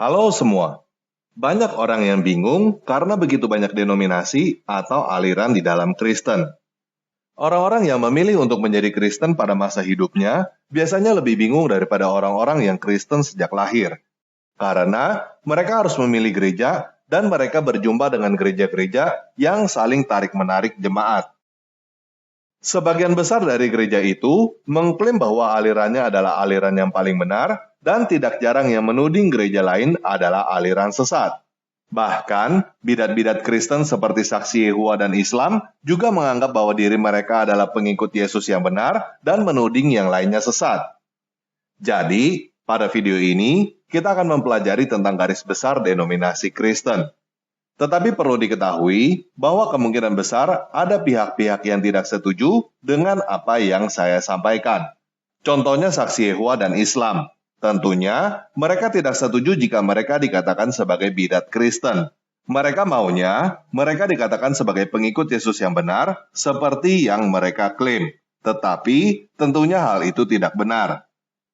Halo semua. Banyak orang yang bingung karena begitu banyak denominasi atau aliran di dalam Kristen. Orang-orang yang memilih untuk menjadi Kristen pada masa hidupnya biasanya lebih bingung daripada orang-orang yang Kristen sejak lahir. Karena mereka harus memilih gereja dan mereka berjumpa dengan gereja-gereja yang saling tarik-menarik jemaat. Sebagian besar dari gereja itu mengklaim bahwa alirannya adalah aliran yang paling benar dan tidak jarang yang menuding gereja lain adalah aliran sesat. Bahkan, bidat-bidat Kristen seperti Saksi Yehova dan Islam juga menganggap bahwa diri mereka adalah pengikut Yesus yang benar dan menuding yang lainnya sesat. Jadi, pada video ini, kita akan mempelajari tentang garis besar denominasi Kristen. Tetapi perlu diketahui bahwa kemungkinan besar ada pihak-pihak yang tidak setuju dengan apa yang saya sampaikan. Contohnya Saksi Yehova dan Islam. Tentunya, mereka tidak setuju jika mereka dikatakan sebagai bidat Kristen. Mereka maunya, mereka dikatakan sebagai pengikut Yesus yang benar, seperti yang mereka klaim. Tetapi, tentunya hal itu tidak benar.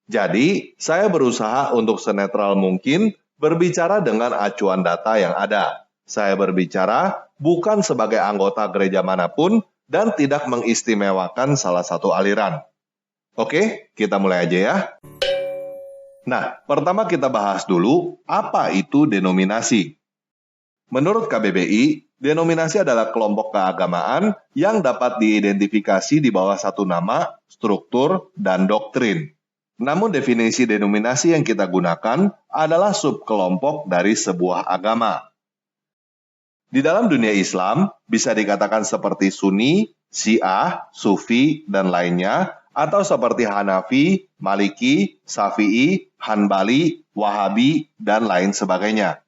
Jadi, saya berusaha untuk senetral mungkin berbicara dengan acuan data yang ada. Saya berbicara bukan sebagai anggota gereja manapun dan tidak mengistimewakan salah satu aliran. Oke, kita mulai aja ya. Nah, pertama kita bahas dulu apa itu denominasi. Menurut KBBI, denominasi adalah kelompok keagamaan yang dapat diidentifikasi di bawah satu nama, struktur, dan doktrin. Namun definisi denominasi yang kita gunakan adalah subkelompok dari sebuah agama. Di dalam dunia Islam, bisa dikatakan seperti Sunni, Syiah, Sufi, dan lainnya, atau seperti Hanafi, Maliki, Syafi'i, Hanbali, Wahabi, dan lain sebagainya.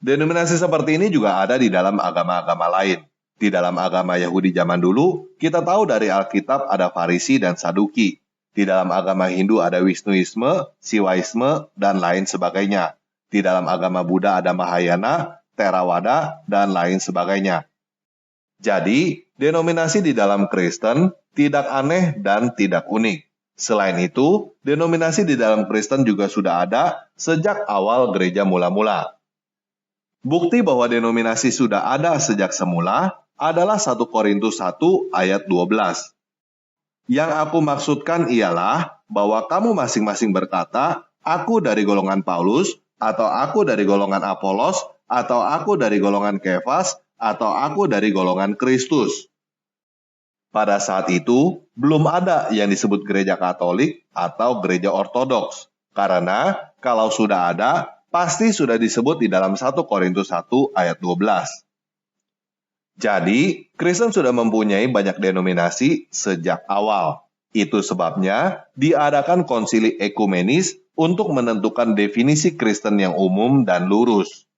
Denominasi seperti ini juga ada di dalam agama-agama lain. Di dalam agama Yahudi zaman dulu, kita tahu dari Alkitab ada Farisi dan Saduki. Di dalam agama Hindu ada Wisnuisme, Siwaisme, dan lain sebagainya. Di dalam agama Buddha ada Mahayana, Theravada, dan lain sebagainya. Jadi, denominasi di dalam Kristen tidak aneh dan tidak unik. Selain itu, denominasi di dalam Kristen juga sudah ada sejak awal gereja mula-mula. Bukti bahwa denominasi sudah ada sejak semula adalah 1 Korintus 1 ayat 12. Yang aku maksudkan ialah bahwa kamu masing-masing berkata, aku dari golongan Paulus, atau aku dari golongan Apolos, atau aku dari golongan Kefas, atau aku dari golongan Kristus. Pada saat itu, belum ada yang disebut gereja Katolik atau gereja Ortodoks. Karena kalau sudah ada, pasti sudah disebut di dalam 1 Korintus 1 ayat 12. Jadi, Kristen sudah mempunyai banyak denominasi sejak awal. Itu sebabnya diadakan konsili ekumenis untuk menentukan definisi Kristen yang umum dan lurus.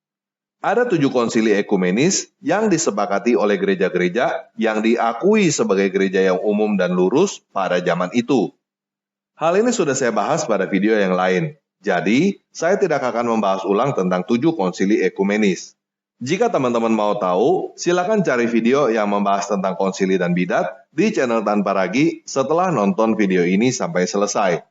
Ada 7 konsili ekumenis yang disepakati oleh gereja-gereja yang diakui sebagai gereja yang umum dan lurus pada zaman itu. Hal ini sudah saya bahas pada video yang lain. Jadi, saya tidak akan membahas ulang tentang 7 konsili ekumenis. Jika teman-teman mau tahu, silakan cari video yang membahas tentang konsili dan bidat di channel Tanpa Ragi setelah nonton video ini sampai selesai.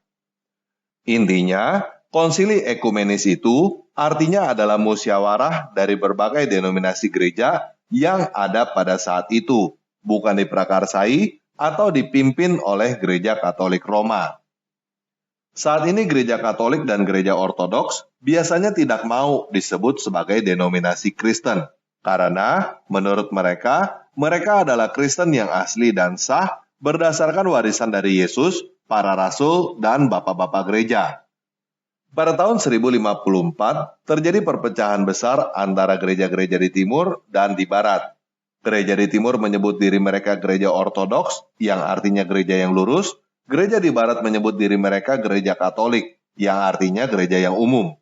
Intinya, konsili ekumenis itu artinya adalah musyawarah dari berbagai denominasi gereja yang ada pada saat itu, bukan diprakarsai atau dipimpin oleh gereja Katolik Roma. Saat ini gereja Katolik dan gereja Ortodoks biasanya tidak mau disebut sebagai denominasi Kristen, karena menurut mereka adalah Kristen yang asli dan sah berdasarkan warisan dari Yesus, para rasul, dan bapak-bapak gereja. Pada tahun 1054, terjadi perpecahan besar antara gereja-gereja di timur dan di barat. Gereja di timur menyebut diri mereka gereja Ortodoks, yang artinya gereja yang lurus. Gereja di barat menyebut diri mereka gereja Katolik, yang artinya gereja yang umum.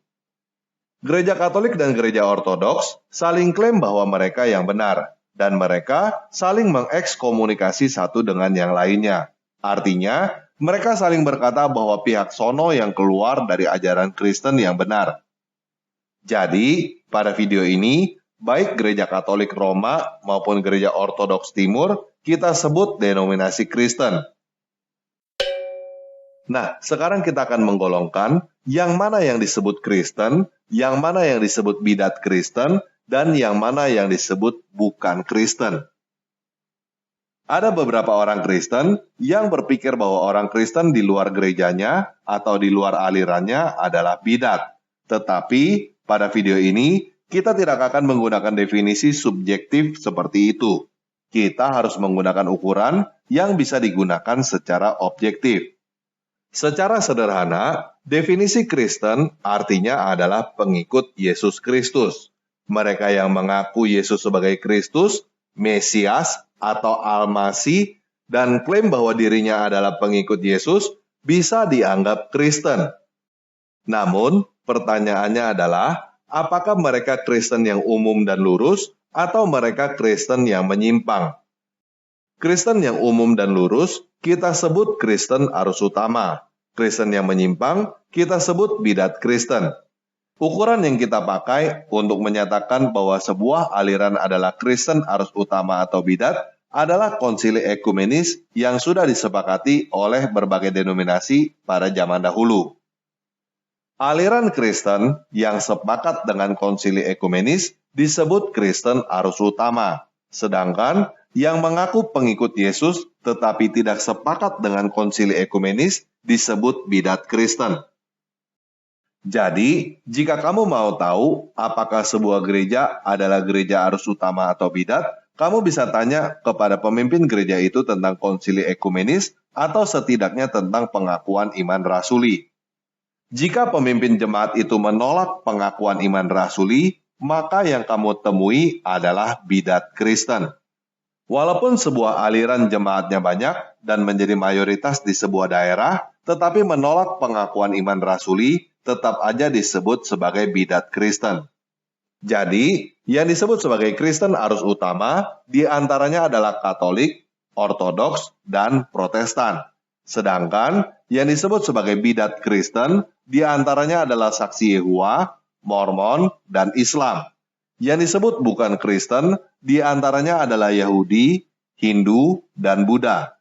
Gereja Katolik dan gereja Ortodoks saling klaim bahwa mereka yang benar, dan mereka saling mengekskomunikasi satu dengan yang lainnya. Artinya, mereka saling berkata bahwa pihak sono yang keluar dari ajaran Kristen yang benar. Jadi, pada video ini, baik gereja Katolik Roma maupun gereja Ortodoks Timur, kita sebut denominasi Kristen. Nah, sekarang kita akan menggolongkan yang mana yang disebut Kristen, yang mana yang disebut bidat Kristen, dan yang mana yang disebut bukan Kristen. Ada beberapa orang Kristen yang berpikir bahwa orang Kristen di luar gerejanya atau di luar alirannya adalah bidat. Tetapi pada video ini, kita tidak akan menggunakan definisi subjektif seperti itu. Kita harus menggunakan ukuran yang bisa digunakan secara objektif. Secara sederhana, definisi Kristen artinya adalah pengikut Yesus Kristus. Mereka yang mengaku Yesus sebagai Kristus, Mesias, atau Al-Masih, dan klaim bahwa dirinya adalah pengikut Yesus, bisa dianggap Kristen. Namun, pertanyaannya adalah, apakah mereka Kristen yang umum dan lurus, atau mereka Kristen yang menyimpang? Kristen yang umum dan lurus, kita sebut Kristen arus utama. Kristen yang menyimpang, kita sebut bidat Kristen. Ukuran yang kita pakai untuk menyatakan bahwa sebuah aliran adalah Kristen arus utama atau bidat adalah konsili ekumenis yang sudah disepakati oleh berbagai denominasi pada zaman dahulu. Aliran Kristen yang sepakat dengan konsili ekumenis disebut Kristen arus utama, sedangkan yang mengaku pengikut Yesus tetapi tidak sepakat dengan konsili ekumenis disebut bidat Kristen. Jadi, jika kamu mau tahu apakah sebuah gereja adalah gereja arus utama atau bidat, kamu bisa tanya kepada pemimpin gereja itu tentang konsili ekumenis atau setidaknya tentang pengakuan iman rasuli. Jika pemimpin jemaat itu menolak pengakuan iman rasuli, maka yang kamu temui adalah bidat Kristen. Walaupun sebuah aliran jemaatnya banyak dan menjadi mayoritas di sebuah daerah, tetapi menolak pengakuan iman rasuli, tetap aja disebut sebagai bidat Kristen. Jadi, yang disebut sebagai Kristen arus utama, diantaranya adalah Katolik, Ortodoks, dan Protestan. Sedangkan, yang disebut sebagai bidat Kristen, diantaranya adalah Saksi Yehova, Mormon, dan Islam. Yang disebut bukan Kristen, diantaranya adalah Yahudi, Hindu, dan Buddha.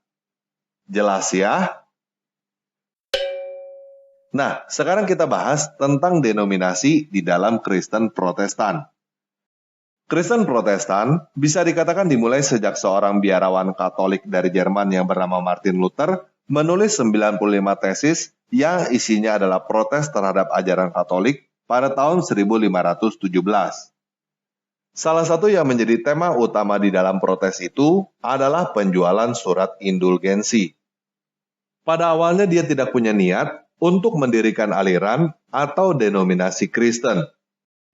Jelas ya? Nah, sekarang kita bahas tentang denominasi di dalam Kristen Protestan. Kristen Protestan bisa dikatakan dimulai sejak seorang biarawan Katolik dari Jerman yang bernama Martin Luther menulis 95 tesis yang isinya adalah protes terhadap ajaran Katolik pada tahun 1517. Salah satu yang menjadi tema utama di dalam protes itu adalah penjualan surat indulgensi. Pada awalnya dia tidak punya niat untuk mendirikan aliran atau denominasi Kristen.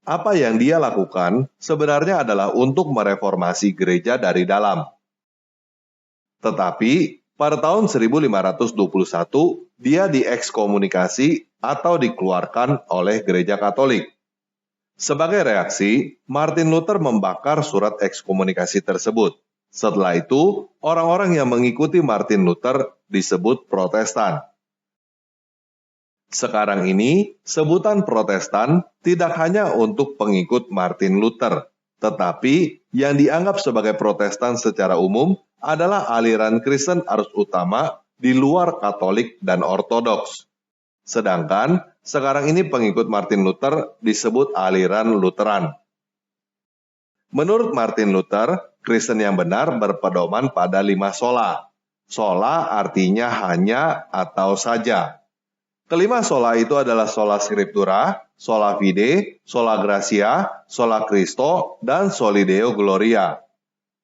Apa yang dia lakukan sebenarnya adalah untuk mereformasi gereja dari dalam. Tetapi pada tahun 1521 dia diekskomunikasi atau dikeluarkan oleh gereja Katolik. Sebagai reaksi, Martin Luther membakar surat ekskomunikasi tersebut. Setelah itu, orang-orang yang mengikuti Martin Luther disebut Protestan. Sekarang ini, sebutan Protestan tidak hanya untuk pengikut Martin Luther, tetapi yang dianggap sebagai Protestan secara umum adalah aliran Kristen arus utama di luar Katolik dan Ortodoks. Sedangkan, sekarang ini pengikut Martin Luther disebut aliran Lutheran. Menurut Martin Luther, Kristen yang benar berpedoman pada 5 sola. Sola artinya hanya atau saja. Kelima sola itu adalah sola scriptura, sola fide, sola gratia, sola Christo, dan soli Deo gloria.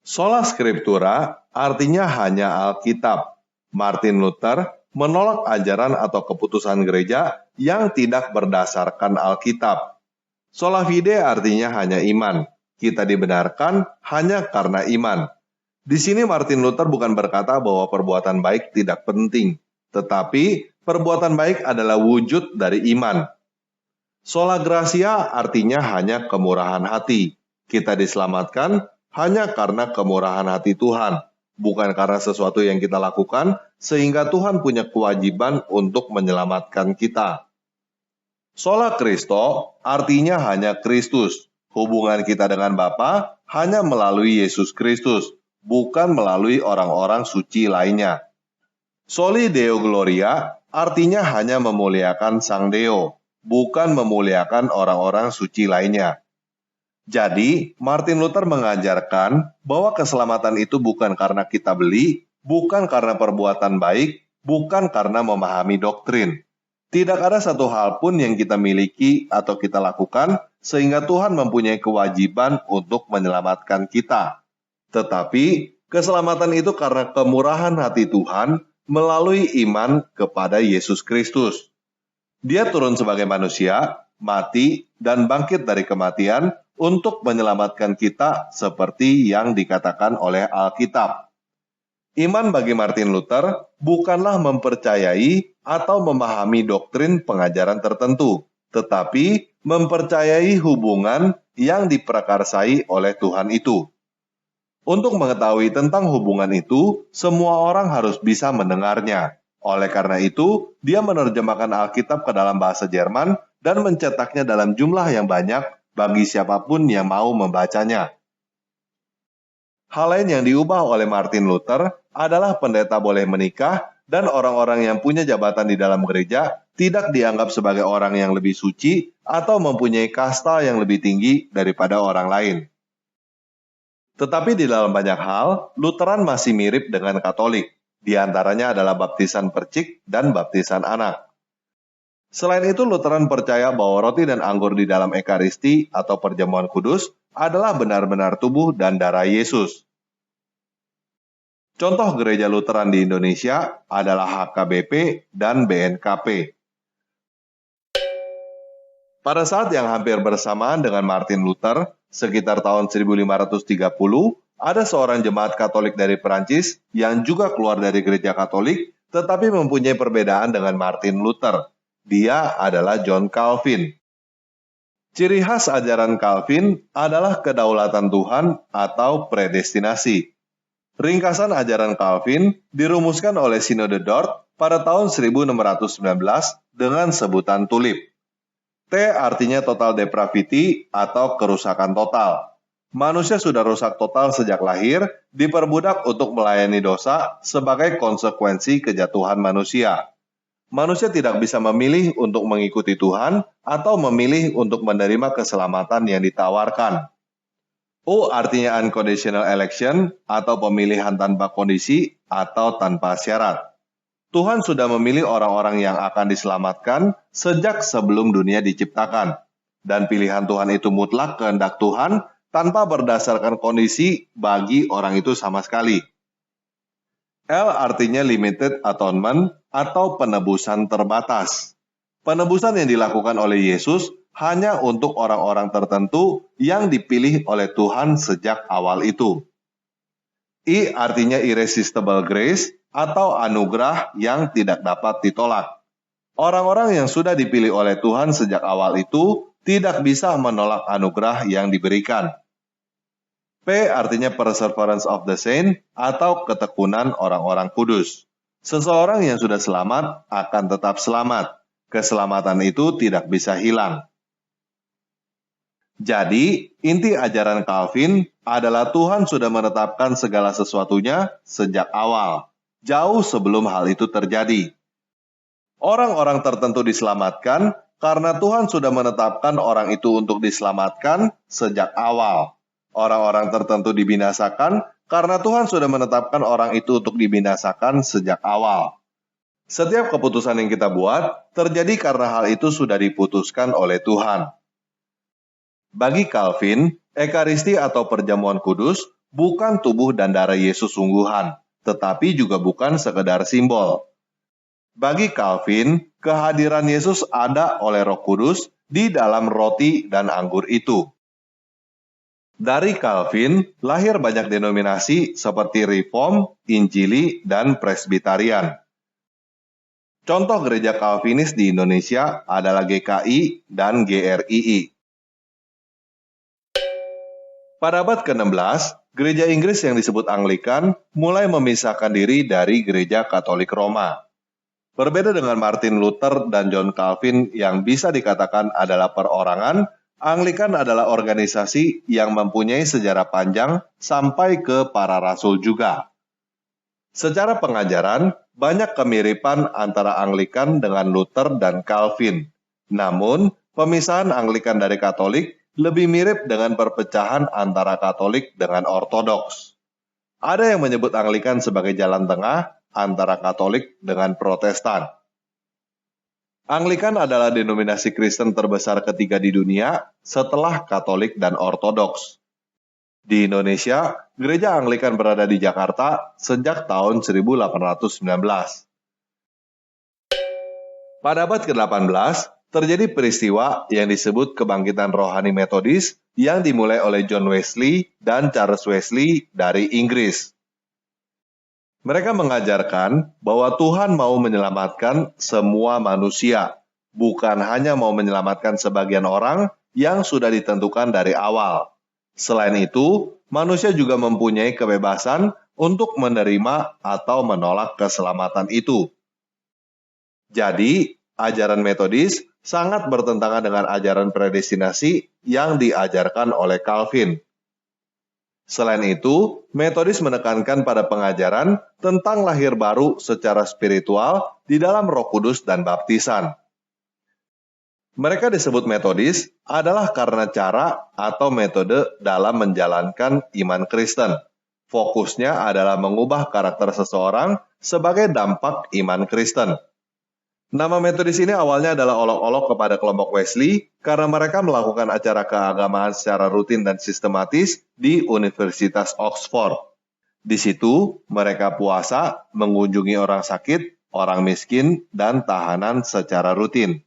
Sola scriptura artinya hanya Alkitab. Martin Luther menolak ajaran atau keputusan gereja yang tidak berdasarkan Alkitab. Sola fide artinya hanya iman. Kita dibenarkan hanya karena iman. Di sini Martin Luther bukan berkata bahwa perbuatan baik tidak penting, tetapi perbuatan baik adalah wujud dari iman. Sola gratia artinya hanya kemurahan hati. Kita diselamatkan hanya karena kemurahan hati Tuhan, bukan karena sesuatu yang kita lakukan, sehingga Tuhan punya kewajiban untuk menyelamatkan kita. Sola Christo artinya hanya Kristus. Hubungan kita dengan Bapa hanya melalui Yesus Kristus, bukan melalui orang-orang suci lainnya. Soli Deo gloria artinya hanya memuliakan Sang Deo, bukan memuliakan orang-orang suci lainnya. Jadi, Martin Luther mengajarkan bahwa keselamatan itu bukan karena kita beli, bukan karena perbuatan baik, bukan karena memahami doktrin. Tidak ada satu hal pun yang kita miliki atau kita lakukan sehingga Tuhan mempunyai kewajiban untuk menyelamatkan kita. Tetapi, keselamatan itu karena kemurahan hati Tuhan melalui iman kepada Yesus Kristus. Dia turun sebagai manusia, mati, dan bangkit dari kematian untuk menyelamatkan kita seperti yang dikatakan oleh Alkitab. Iman bagi Martin Luther bukanlah mempercayai atau memahami doktrin pengajaran tertentu, tetapi mempercayai hubungan yang diprakarsai oleh Tuhan itu. Untuk mengetahui tentang hubungan itu, semua orang harus bisa mendengarnya. Oleh karena itu, dia menerjemahkan Alkitab ke dalam bahasa Jerman dan mencetaknya dalam jumlah yang banyak bagi siapapun yang mau membacanya. Hal lain yang diubah oleh Martin Luther adalah pendeta boleh menikah dan orang-orang yang punya jabatan di dalam gereja tidak dianggap sebagai orang yang lebih suci atau mempunyai kasta yang lebih tinggi daripada orang lain. Tetapi di dalam banyak hal, Lutheran masih mirip dengan Katolik. Di antaranya adalah baptisan percik dan baptisan anak. Selain itu, Lutheran percaya bahwa roti dan anggur di dalam Ekaristi atau perjamuan kudus adalah benar-benar tubuh dan darah Yesus. Contoh gereja Lutheran di Indonesia adalah HKBP dan BNKP. Pada saat yang hampir bersamaan dengan Martin Luther, sekitar tahun 1530, ada seorang jemaat Katolik dari Perancis yang juga keluar dari gereja Katolik, tetapi mempunyai perbedaan dengan Martin Luther. Dia adalah John Calvin. Ciri khas ajaran Calvin adalah kedaulatan Tuhan atau predestinasi. Ringkasan ajaran Calvin dirumuskan oleh Sinode Dort pada tahun 1619 dengan sebutan tulip. T artinya total depravity atau kerusakan total. Manusia sudah rusak total sejak lahir, diperbudak untuk melayani dosa sebagai konsekuensi kejatuhan manusia. Manusia tidak bisa memilih untuk mengikuti Tuhan atau memilih untuk menerima keselamatan yang ditawarkan. U artinya unconditional election atau pemilihan tanpa kondisi atau tanpa syarat. Tuhan sudah memilih orang-orang yang akan diselamatkan sejak sebelum dunia diciptakan. Dan pilihan Tuhan itu mutlak kehendak Tuhan tanpa berdasarkan kondisi bagi orang itu sama sekali. L artinya limited atonement atau penebusan terbatas. Penebusan yang dilakukan oleh Yesus hanya untuk orang-orang tertentu yang dipilih oleh Tuhan sejak awal itu. I artinya irresistible grace atau anugerah yang tidak dapat ditolak. Orang-orang yang sudah dipilih oleh Tuhan sejak awal itu tidak bisa menolak anugerah yang diberikan. P artinya perseverance of the saint atau ketekunan orang-orang kudus. Seseorang yang sudah selamat akan tetap selamat. Keselamatan itu tidak bisa hilang. Jadi, inti ajaran Calvin adalah Tuhan sudah menetapkan segala sesuatunya sejak awal, jauh sebelum hal itu terjadi. Orang-orang tertentu diselamatkan karena Tuhan sudah menetapkan orang itu untuk diselamatkan sejak awal. Orang-orang tertentu dibinasakan karena Tuhan sudah menetapkan orang itu untuk dibinasakan sejak awal. Setiap keputusan yang kita buat terjadi karena hal itu sudah diputuskan oleh Tuhan. Bagi Calvin, Ekaristi atau perjamuan kudus bukan tubuh dan darah Yesus sungguhan, tetapi juga bukan sekedar simbol. Bagi Calvin, kehadiran Yesus ada oleh Roh Kudus di dalam roti dan anggur itu. Dari Calvin, lahir banyak denominasi seperti Reform, Injili, dan Presbyterian. Contoh gereja Calvinis di Indonesia adalah GKI dan GRII. Pada abad ke-16, gereja Inggris yang disebut Anglikan mulai memisahkan diri dari gereja Katolik Roma. Berbeda dengan Martin Luther dan John Calvin yang bisa dikatakan adalah perorangan, Anglikan adalah organisasi yang mempunyai sejarah panjang sampai ke para rasul juga. Secara pengajaran, banyak kemiripan antara Anglikan dengan Luther dan Calvin. Namun, pemisahan Anglikan dari Katolik lebih mirip dengan perpecahan antara Katolik dengan Ortodoks. Ada yang menyebut Anglikan sebagai jalan tengah antara Katolik dengan Protestan. Anglikan adalah denominasi Kristen terbesar ketiga di dunia setelah Katolik dan Ortodoks. Di Indonesia, Gereja Anglikan berada di Jakarta sejak tahun 1819. Pada abad ke-18, terjadi peristiwa yang disebut kebangkitan rohani Metodis yang dimulai oleh John Wesley dan Charles Wesley dari Inggris. Mereka mengajarkan bahwa Tuhan mau menyelamatkan semua manusia, bukan hanya mau menyelamatkan sebagian orang yang sudah ditentukan dari awal. Selain itu, manusia juga mempunyai kebebasan untuk menerima atau menolak keselamatan itu. Jadi, ajaran Metodis sangat bertentangan dengan ajaran predestinasi yang diajarkan oleh Calvin. Selain itu, Metodis menekankan pada pengajaran tentang lahir baru secara spiritual di dalam Roh Kudus dan baptisan. Mereka disebut Metodis adalah karena cara atau metode dalam menjalankan iman Kristen. Fokusnya adalah mengubah karakter seseorang sebagai dampak iman Kristen. Nama Metodis ini awalnya adalah olok-olok kepada kelompok Wesley karena mereka melakukan acara keagamaan secara rutin dan sistematis di Universitas Oxford. Di situ, mereka puasa, mengunjungi orang sakit, orang miskin, dan tahanan secara rutin.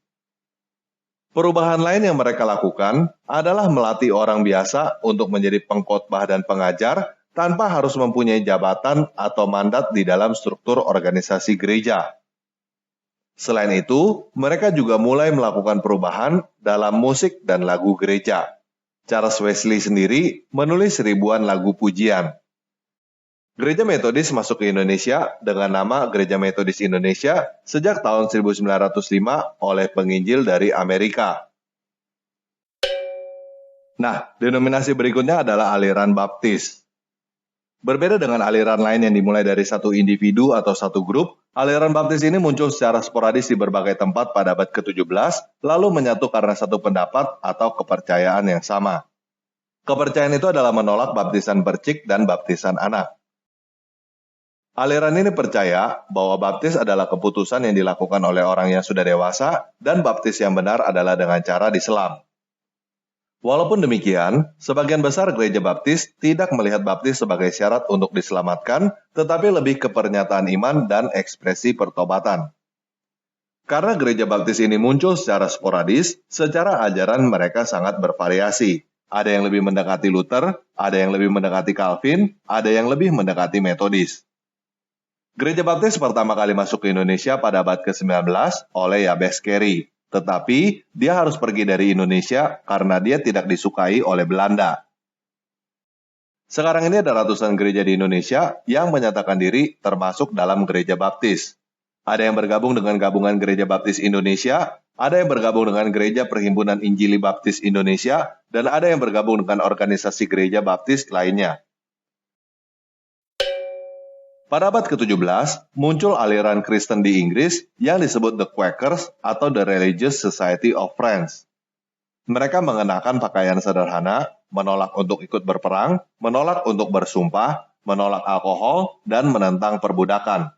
Perubahan lain yang mereka lakukan adalah melatih orang biasa untuk menjadi pengkhotbah dan pengajar tanpa harus mempunyai jabatan atau mandat di dalam struktur organisasi gereja. Selain itu, mereka juga mulai melakukan perubahan dalam musik dan lagu gereja. Charles Wesley sendiri menulis ribuan lagu pujian. Gereja Metodis masuk ke Indonesia dengan nama Gereja Metodis Indonesia sejak tahun 1905 oleh penginjil dari Amerika. Nah, denominasi berikutnya adalah aliran baptis. Berbeda dengan aliran lain yang dimulai dari satu individu atau satu grup, aliran baptis ini muncul secara sporadis di berbagai tempat pada abad ke-17, lalu menyatu karena satu pendapat atau kepercayaan yang sama. Kepercayaan itu adalah menolak baptisan percik dan baptisan anak. Aliran ini percaya bahwa baptis adalah keputusan yang dilakukan oleh orang yang sudah dewasa dan baptis yang benar adalah dengan cara diselam. Walaupun demikian, sebagian besar gereja baptis tidak melihat baptis sebagai syarat untuk diselamatkan, tetapi lebih ke pernyataan iman dan ekspresi pertobatan. Karena gereja baptis ini muncul secara sporadis, secara ajaran mereka sangat bervariasi. Ada yang lebih mendekati Luther, ada yang lebih mendekati Calvin, ada yang lebih mendekati Metodis. Gereja baptis pertama kali masuk ke Indonesia pada abad ke-19 oleh Jabez Carey. Tetapi, dia harus pergi dari Indonesia karena dia tidak disukai oleh Belanda. Sekarang ini ada ratusan gereja di Indonesia yang menyatakan diri termasuk dalam gereja baptis. Ada yang bergabung dengan Gabungan Gereja Baptis Indonesia, ada yang bergabung dengan Gereja Perhimpunan Injili Baptis Indonesia, dan ada yang bergabung dengan organisasi gereja baptis lainnya. Pada abad ke-17, muncul aliran Kristen di Inggris yang disebut The Quakers atau The Religious Society of Friends. Mereka mengenakan pakaian sederhana, menolak untuk ikut berperang, menolak untuk bersumpah, menolak alkohol, dan menentang perbudakan.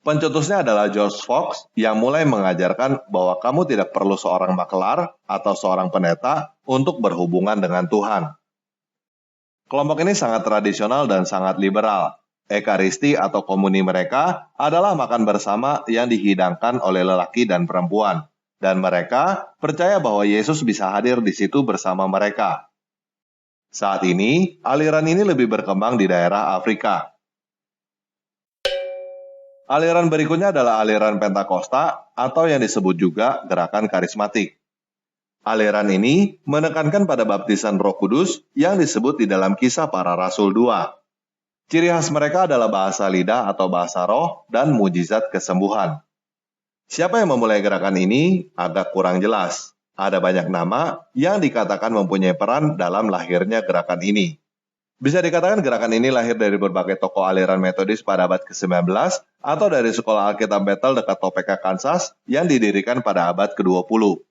Pencetusnya adalah George Fox yang mulai mengajarkan bahwa kamu tidak perlu seorang makelar atau seorang pendeta untuk berhubungan dengan Tuhan. Kelompok ini sangat tradisional dan sangat liberal. Ekaristi atau komuni mereka adalah makan bersama yang dihidangkan oleh lelaki dan perempuan, dan mereka percaya bahwa Yesus bisa hadir di situ bersama mereka. Saat ini, aliran ini lebih berkembang di daerah Afrika. Aliran berikutnya adalah aliran Pentakosta atau yang disebut juga gerakan karismatik. Aliran ini menekankan pada baptisan Roh Kudus yang disebut di dalam Kisah Para Rasul 2. Ciri khas mereka adalah bahasa lidah atau bahasa roh dan mujizat kesembuhan. Siapa yang memulai gerakan ini agak kurang jelas. Ada banyak nama yang dikatakan mempunyai peran dalam lahirnya gerakan ini. Bisa dikatakan gerakan ini lahir dari berbagai tokoh aliran metodis pada abad ke-19 atau dari sekolah Alkitab Bethel dekat Topeka, Kansas yang didirikan pada abad ke-20.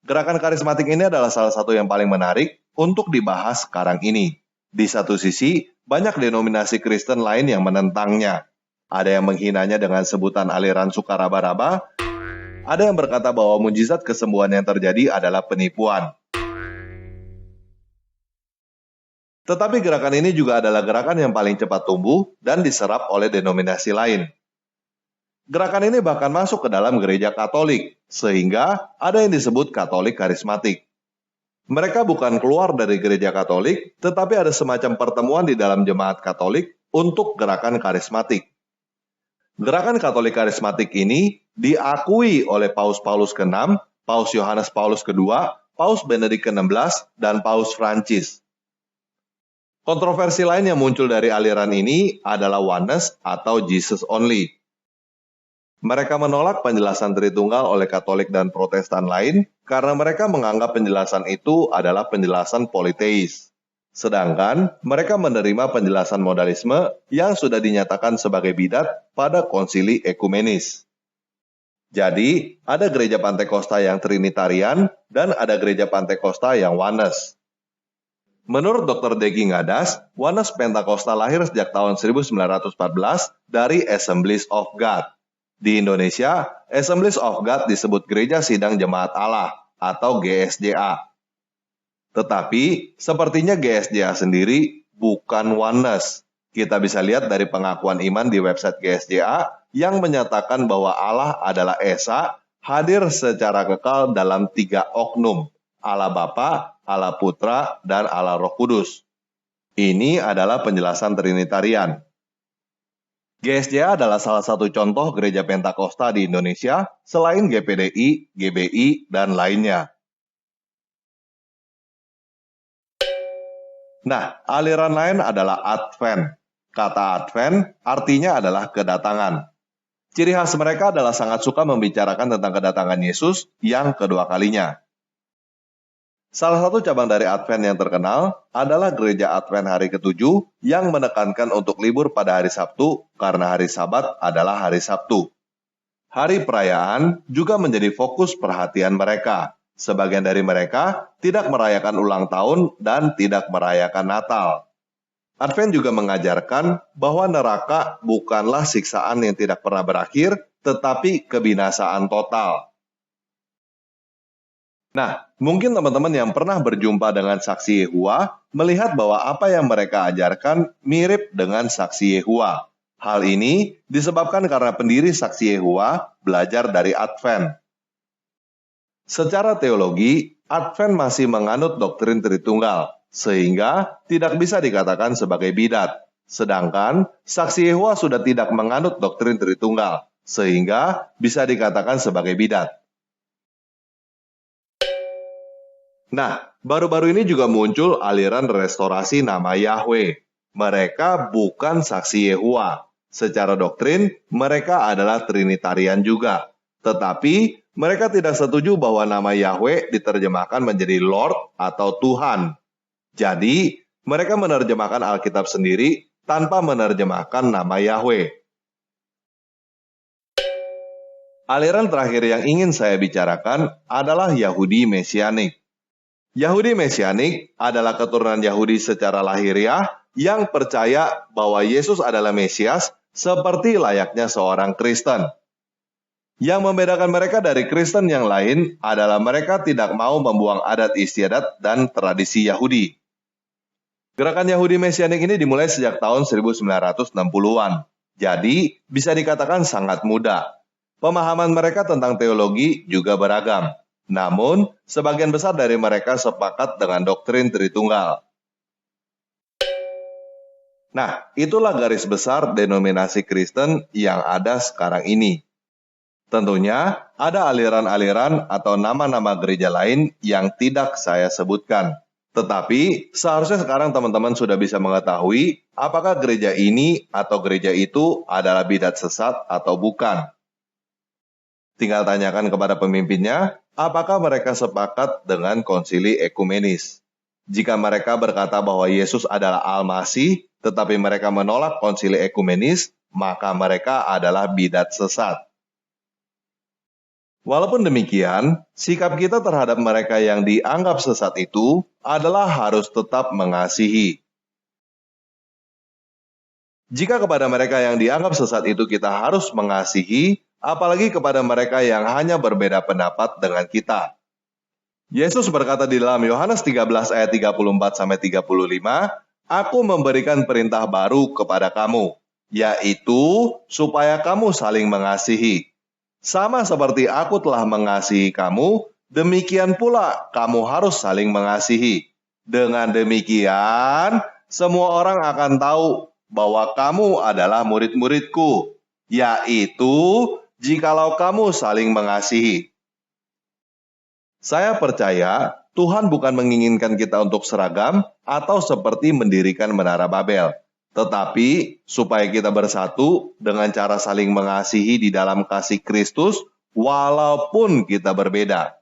Gerakan karismatik ini adalah salah satu yang paling menarik untuk dibahas sekarang ini. Di satu sisi, banyak denominasi Kristen lain yang menentangnya. Ada yang menghinanya dengan sebutan aliran suka raba-raba, ada yang berkata bahwa mujizat kesembuhan yang terjadi adalah penipuan. Tetapi gerakan ini juga adalah gerakan yang paling cepat tumbuh dan diserap oleh denominasi lain. Gerakan ini bahkan masuk ke dalam gereja Katolik, sehingga ada yang disebut Katolik karismatik. Mereka bukan keluar dari gereja Katolik, tetapi ada semacam pertemuan di dalam jemaat Katolik untuk gerakan karismatik. Gerakan Katolik karismatik ini diakui oleh Paus Paulus ke-6, Paus Yohanes Paulus ke-2, Paus Benedict ke-16, dan Paus Prancis. Kontroversi lain yang muncul dari aliran ini adalah oneness atau Jesus only. Mereka menolak penjelasan Tritunggal oleh Katolik dan Protestan lain karena mereka menganggap penjelasan itu adalah penjelasan politeis. Sedangkan mereka menerima penjelasan modalisme yang sudah dinyatakan sebagai bidat pada konsili ekumenis. Jadi, ada gereja Pantekosta yang Trinitarian dan ada gereja Pantekosta yang oneness. Menurut Dr. Degi Ngadas, oneness Pentakosta lahir sejak tahun 1914 dari Assemblies of God. Di Indonesia, Assemblies of God disebut Gereja Sidang Jemaat Allah atau GSJA. Tetapi, sepertinya GSJA sendiri bukan oneness. Kita bisa lihat dari pengakuan iman di website GSJA yang menyatakan bahwa Allah adalah Esa, hadir secara kekal dalam 3 oknum, Allah Bapa, Allah Putra, dan Allah Roh Kudus. Ini adalah penjelasan Trinitarian. GSJA adalah salah satu contoh gereja Pentakosta di Indonesia selain GPDI, GBI, dan lainnya. Nah, aliran lain adalah Advent. Kata Advent artinya adalah kedatangan. Ciri khas mereka adalah sangat suka membicarakan tentang kedatangan Yesus yang kedua kalinya. Salah satu cabang dari Advent yang terkenal adalah Gereja Advent hari ke-7 yang menekankan untuk libur pada hari Sabtu karena hari Sabat adalah hari Sabtu. Hari perayaan juga menjadi fokus perhatian mereka. Sebagian dari mereka tidak merayakan ulang tahun dan tidak merayakan Natal. Advent juga mengajarkan bahwa neraka bukanlah siksaan yang tidak pernah berakhir, tetapi kebinasaan total. Nah, mungkin teman-teman yang pernah berjumpa dengan saksi Yehua melihat bahwa apa yang mereka ajarkan mirip dengan saksi Yehua. Hal ini disebabkan karena pendiri saksi Yehua belajar dari Advent. Secara teologi, Advent masih menganut doktrin Tritunggal, sehingga tidak bisa dikatakan sebagai bidat. Sedangkan saksi Yehua sudah tidak menganut doktrin Tritunggal, sehingga bisa dikatakan sebagai bidat. Nah, baru-baru ini juga muncul aliran restorasi nama Yahweh. Mereka bukan saksi Yehua. Secara doktrin, mereka adalah Trinitarian juga. Tetapi, mereka tidak setuju bahwa nama Yahweh diterjemahkan menjadi Lord atau Tuhan. Jadi, mereka menerjemahkan Alkitab sendiri tanpa menerjemahkan nama Yahweh. Aliran terakhir yang ingin saya bicarakan adalah Yahudi Mesianik. Yahudi Mesianik adalah keturunan Yahudi secara lahiriah yang percaya bahwa Yesus adalah Mesias seperti layaknya seorang Kristen. Yang membedakan mereka dari Kristen yang lain adalah mereka tidak mau membuang adat istiadat dan tradisi Yahudi. Gerakan Yahudi Mesianik ini dimulai sejak tahun 1960-an. Jadi, bisa dikatakan sangat muda. Pemahaman mereka tentang teologi juga beragam. Namun, sebagian besar dari mereka sepakat dengan doktrin Tritunggal. Nah, itulah garis besar denominasi Kristen yang ada sekarang ini. Tentunya, ada aliran-aliran atau nama-nama gereja lain yang tidak saya sebutkan. Tetapi, seharusnya sekarang teman-teman sudah bisa mengetahui apakah gereja ini atau gereja itu adalah bidat sesat atau bukan. Tinggal tanyakan kepada pemimpinnya, apakah mereka sepakat dengan konsili ekumenis. Jika mereka berkata bahwa Yesus adalah Al-Masih, tetapi mereka menolak konsili ekumenis, maka mereka adalah bidat sesat. Walaupun demikian, sikap kita terhadap mereka yang dianggap sesat itu adalah harus tetap mengasihi. Jika kepada mereka yang dianggap sesat itu kita harus mengasihi, apalagi kepada mereka yang hanya berbeda pendapat dengan kita. Yesus berkata di dalam Yohanes 13 ayat 34-35, "Aku memberikan perintah baru kepada kamu, yaitu supaya kamu saling mengasihi. Sama seperti aku telah mengasihi kamu, demikian pula kamu harus saling mengasihi. Dengan demikian, semua orang akan tahu bahwa kamu adalah murid-muridku, yaitu jikalau kamu saling mengasihi." Saya percaya Tuhan bukan menginginkan kita untuk seragam atau seperti mendirikan menara Babel, tetapi supaya kita bersatu dengan cara saling mengasihi di dalam kasih Kristus walaupun kita berbeda.